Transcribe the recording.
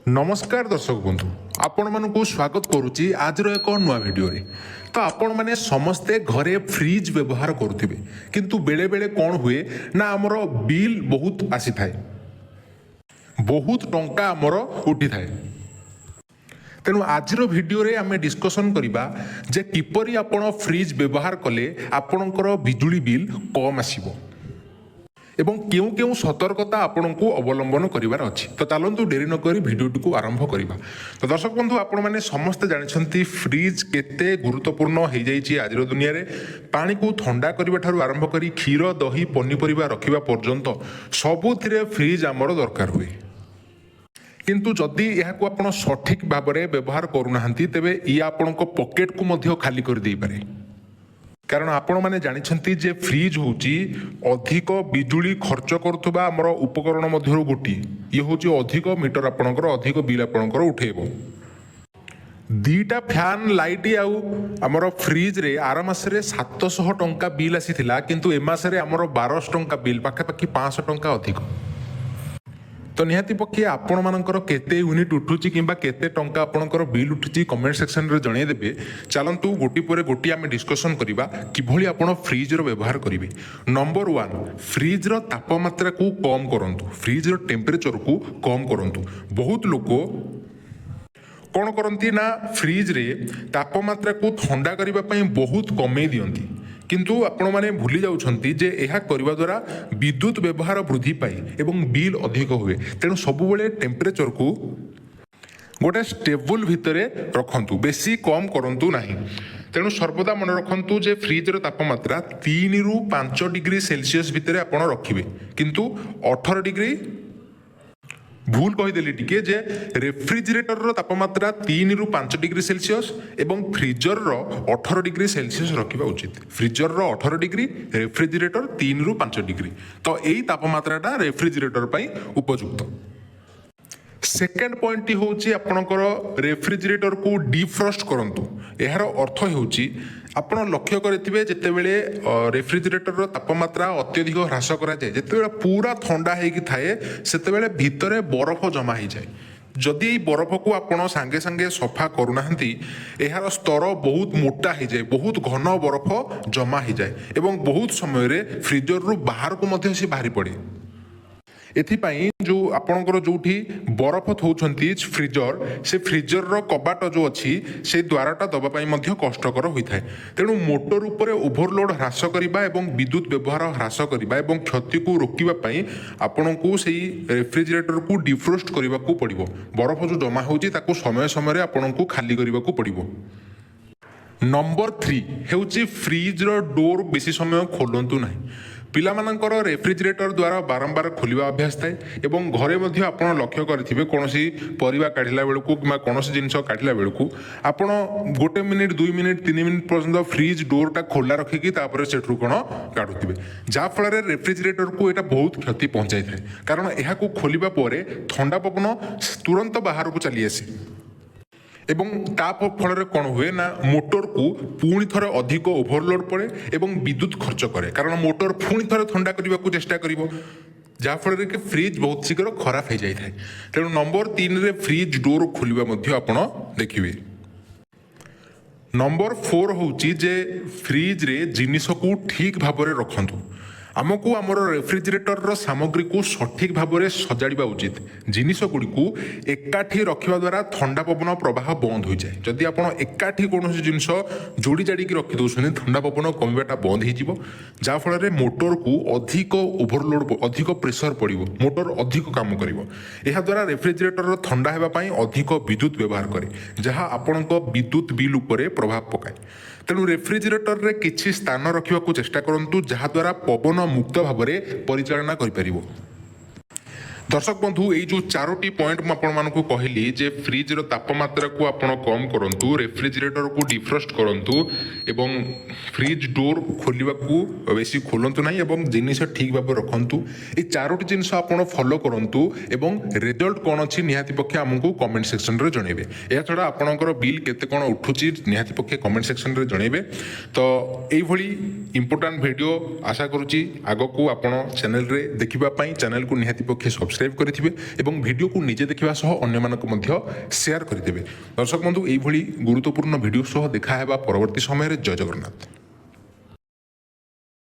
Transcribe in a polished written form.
नमस्कार दर्शक बंधु आपण मानक स्वागत करुच्ची आज एक नुआ भिडियो तो आपण मैंने समस्ते घरे फ्रिज व्यवहार करुवे किंतु बेले बेले कौन हुए ना आमर बिल बहुत आसी थाए बहुत टंका आमर उठी थाए तेणु आज भिडियो रे आमे डिस्कसन करिबा जे किपरि आपण फ्रिज व्यवहार कले आपणकर बिजुली बिल कम आसीबो एवं केउ केउ सतर्कता आपनको अवलंबन करिवार अछि। तो चलंतु डेरी न करी भिडियोटी को आरंभ करिबा। तो दर्शक बंधु आपण माने समस्त जानिछंती फ्रिज केते गुरुत्वपूर्ण हो जाइछि आज दुनिया रे। पानी को ठंडा करिबा ठारू आरंभ करी क्षीर दही पनीपरिबा रखिबा पर्यंत सबुथिरे फ्रिज आमर दरकार हुए किंतु जदि यहाको आपण सठिक भाबरे व्यवहार करूनाहांती तेबे इ आपणको पॉकेट को मध्य खाली कर देई पारे कारण आपण माने जानिछंती जे फ्रिज होउची अधिक बिजुली खर्च करथबा हमर उपकरण मध्यरु गोटी ये होउची अधिक मीटर आपणकर अधिक बिल आपणकर उठेबो। दीटा फैन लाइट आउ हमर फ्रिज रे आर मासरे 700 टंका बिल आसीथिला किंतु ए मासरे हमर 1200 टंका बिल पाखापाखि 500 टंका अधिक। तो निहाती पक्षे आपण मानकर केते यूनिट उठुची किंबा केते टंका आपणकर बिल उठुची कमेंट सेक्शन रे जणाई देबे। चलंतु गोटी परे गोटी आमे डिस्कशन करिबा किभଳି आपण फ्रिज रो व्यवहार करिवे। नंबर 1 फ्रिज रो तापमात्रा को कम करंतु फ्रिज रो टेम्परेचर को कम करंतु। बहुत लोक कौन करती ना फ्रिज रे तापमात्रा को ठंडा करबा पई बहुत कमे दियंती किंतु आपण माने भूली जाउछंती जे एहा करबा द्वारा विद्युत व्यवहार वृद्धि पाए एवं बिल अधिक हुए तेणु सबु बेले टेम्परेचर को गोटे स्टेबल भितरे रखंतु बेसी कम करंतु नाही। तेणु सर्वदा मन रखंतु जे फ्रिज रो तापमात्रा 3 रु 5 डिग्री सेल्सियस भितरे आपण रखिबे किंतु 18 डिग्री भूल कहीदेली टिके जे रेफ्रिजरेटर रो तापमात्रा 3 रु 5 डिग्री सेल्सियस एवं फ्रिजर रो 18 डिग्री सेल्सियस रखिबा उचित। फ्रिजर रो 18 डिग्री रेफ्रिजरेटर 3 रु 5 डिग्री तो एई तापमात्राटा रेफ्रिजरेटर पई उपयुक्त। सेकेंड पॉइंट होउची आपणकर रेफ्रिजरेटर को डिफ्रॉस्ट करंतु। एहार अर्थ होउची आपण लक्ष्य करथिबे जेतेबेले रेफ्रिजरेटर रो तापमात्रा अत्यधिक ह्रास करा जाय जेतेबेले पूरा ठंडा हेकी थाए सेतेबेले भितरे बरफ जमा हो जाए। जदि ये बरफ को आपण सांगे सांगे सफा करूनाहांती एहार स्तर बहुत मोटा हो जाए बहुत घन बरफ जमा हो जाए एवं बहुत समय रे फ्रिजर रु बाहर को मध्य से बाहरी पड़े। एथिपाई जो आपणकर जोठी बरफ थौछंती फ्रिजर से फ्रिजर रो कबाट जो अच्छी से द्वाराटा दबा पाई मध्य कष्टकर होइथाय। तेणु मोटर उपरे ओभरलोड ह्रास करिबा एवं विद्युत व्यवहार ह्रास करिबा एवं क्षति को रोकिबा पाई आपणको सेही रेफ्रिजरेटर को डिफ्रोस्ट करिबा को पड़िबो। बरफ जो जमा होउची ताको समय समय रे आपणको खाली करिबा को पड़िबो। नंबर 3 हेउची फ्रिज रो डोर बेसी समय खोलंतु नाही। पिलामानंकर रेफ्रिजरेटर द्वारा बारंबार खोलिबा अभ्यास थाए एवं घरे मध्य आपण लक्ष्य करिथिबे कोनोसी परिबा काढिला बेलकू किंबा कोनोसी जिंस काढिला बेलकू आपण 1 मिनिट 2 मिनिट 3 मिनिट पर्यंत फ्रिज डोरटा खोला रखिकी तापर सेठरू कोन काढुथिबे जा फल रेफ्रिजरेटर को एटा बहुत क्षति पहुंचाई थाए कारण एहा को खोलिबा परे ठंडा पवन तुरंत बाहर को चली आसी एवं ताप फल कौन हुए ना मोटर को पुणी थरे अधिक ओभरलोड पड़े एवं विद्युत खर्च करे कारण मोटर पुणी थरे ठंडा करने को चेष्टा करिवो जाफल कि फ्रिज बहुत शीघ्र खराब हो जाए। तेणु नंबर 3 रे फ्रिज डोर खोलिबा मध्य आपण देखिबे। नंबर 4 होउची जे फ्रिज रे जिनिस को ठीक भाबरे रखंतु। आमको आमर रेफ्रिजरेटर रो सामग्री को सठिक भाबरे सजाड़िबा उचित। जिनिस गुडी को एकाठी रखिबा द्वारा ठंडा पवन प्रवाह बंद हो जाए। जदि आपण एकाठी कोनोसी जिनिस जोड़ी जाड़ी की रखि दोछन ठंडा पवन कमिबाटा बंद हो जिवो जा फल रे मोटर को अधिक ओभरलोड अधिक प्रेशर पड़िबो मोटर अधिक काम करिवो। एहा द्वारा रेफ्रिजरेटर रो ठंडा हेबा पई अधिक विद्युत व्यवहार करे जहा आपणको विद्युत बिल उपरे प्रभाव पकाए। तेणु रेफ्रिजरेटर रे किछि स्थान रखिबा को चेष्टा करंतु जहा द्वारा पवन मुक्त भाबरे परिचालना करि परिबो। दर्शक बंधु ये जो 4टी पॉइंट मुझे कहली जे फ्रिज रो तापमात्रा को आपण कम करंतु रेफ्रिजरेटर को डिफ्रॉस्ट करंतु एवं फ्रिज डोर खोलिबा को बेसी खोलंतु नहीं एवं जिनिस ठीक भाव रखंतु। ये 4टी जिनिस आपण फॉलो करंतु एवं रिजल्ट कौन अच्छी निहाती पक्षे आमको कमेंट सेक्शन रे जणेबे। या छड़ा आपणकर बिल केते कोन उठुची निहाती पक्षे कमेंट सेक्शन रे जणेबे। तो एई भली इंपोर्टेंट वीडियो आशा करूची आगो को आपण चैनल रे देखिबा पई चैनल को निहाती पक्षे ସବସ୍କ୍ରାଇବ୍ କରିଥିବେ ଏବଂ ଭିଡ଼ିଓକୁ ନିଜେ ଦେଖିବା ସହ ଅନ୍ୟମାନଙ୍କୁ ମଧ୍ୟ ସେୟାର କରିଦେବେ। ଦର୍ଶକ ବନ୍ଧୁ ଏଇଭଳି ଗୁରୁତ୍ୱପୂର୍ଣ୍ଣ ଭିଡ଼ିଓ ସହ ଦେଖା ହେବା ପରବର୍ତ୍ତୀ ସମୟରେ। ଜୟ ଜଗନ୍ନାଥ।